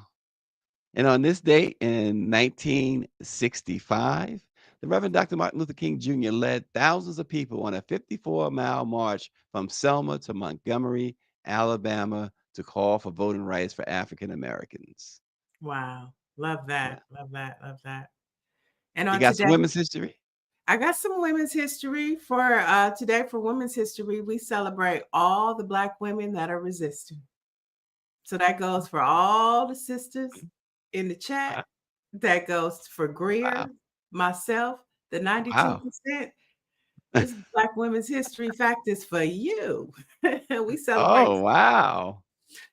And on this date in 1965, the Reverend Dr. Martin Luther King Jr. led thousands of people on a 54-mile march from Selma to Montgomery, Alabama, to call for voting rights for African Americans. Wow. Love Yeah. that. Love that. Love that. And You on got some today, women's history? I got some women's history for today. For Women's History, we celebrate all the Black women that are resisting. So that goes for all the sisters in the chat. Wow. That goes for Wow. Greer, myself, the Wow. 92%. This Black Women's History fact is for you. We celebrate. Oh, wow.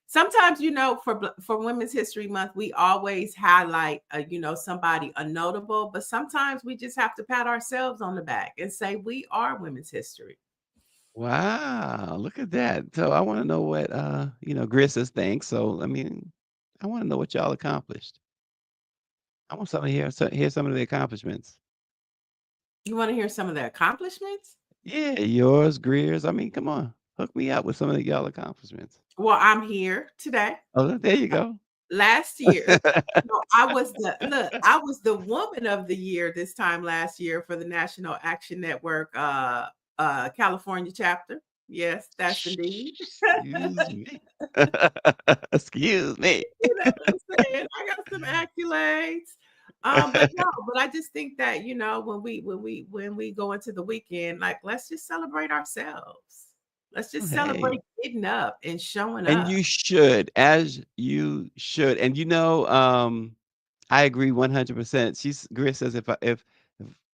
Sometimes, for Women's History Month, we always highlight, somebody a notable, but sometimes we just have to pat ourselves on the back and say we are women's history. Wow. Look at that. So I want to know what Gris says thanks. So I want to know what y'all accomplished. I want somebody hear some of the accomplishments. You want to hear some of the accomplishments? Yeah, yours, Greer's. Come on. Hook me up with some of y'all accomplishments. Well, I'm here today. Oh, there you go. Last year, I was the woman of the year this time last year for the National Action Network California chapter. Yes, that's indeed. Excuse me. Excuse me. You know what I'm saying? I got some accolades. But I just think that when we go into the weekend, like let's just celebrate ourselves. Let's just Hey. celebrate getting up and showing And up. you should, as you should. And I agree 100%. Gris says if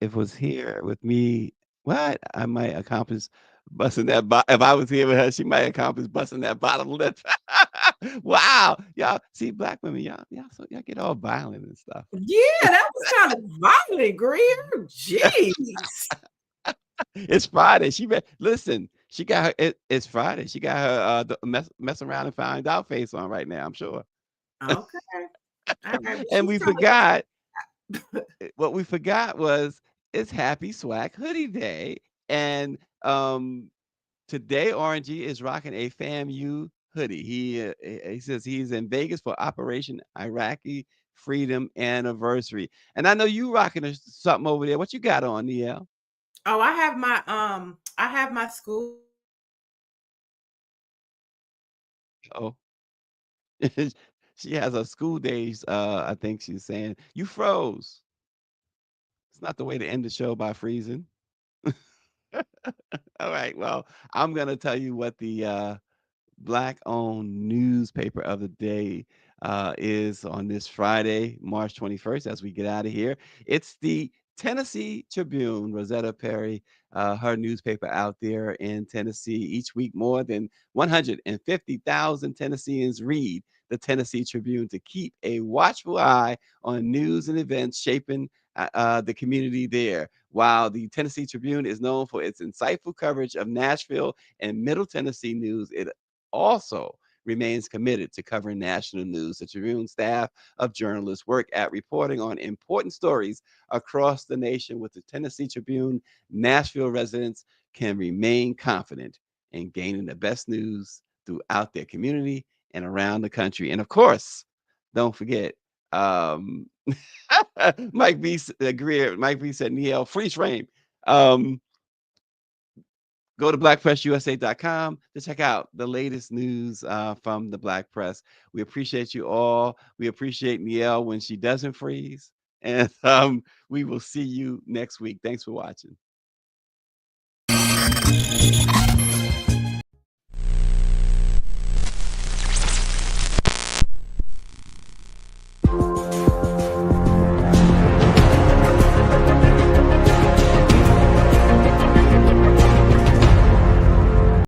it was here with me, what I might accomplish busting that. If I was here with her, she might accomplish busting that bottom lip. Wow, y'all see black women, y'all get all violent and stuff. Yeah, that was kind of violent, Greer. Jeez. It's Friday. Listen. She got her. It's Friday. She got her mess around and find out face on right now. I'm sure. Okay. All right. And we forgot. What we forgot was it's Happy Swag Hoodie Day, and today Orangey is rocking a FAMU hoodie. He says he's in Vegas for Operation Iraqi Freedom Anniversary, and I know you rocking something over there. What you got on, Niele? Oh, I have my school. Oh, she has her school days. I think she's saying you froze. It's not the way to end the show by freezing. All right. Well, I'm gonna tell you what the Black-owned newspaper of the day is on this Friday, March 21st, as we get out of here. It's the Tennessee Tribune, Rosetta Perry, her newspaper out there in Tennessee. Each week, more than 150,000 Tennesseans read the Tennessee Tribune to keep a watchful eye on news and events shaping the community there. While the Tennessee Tribune is known for its insightful coverage of Nashville and Middle Tennessee news, it also remains committed to covering national news. The Tribune staff of journalists work at reporting on important stories across the nation. With the Tennessee Tribune, Nashville residents can remain confident in gaining the best news throughout their community and around the country. And of course, don't forget, Mike B. Mike B. said, Niele, freeze frame. Go to BlackPressUSA.com to check out the latest news from the Black Press. We appreciate you all. We appreciate Niele when she doesn't freeze. And we will see you next week. Thanks for watching.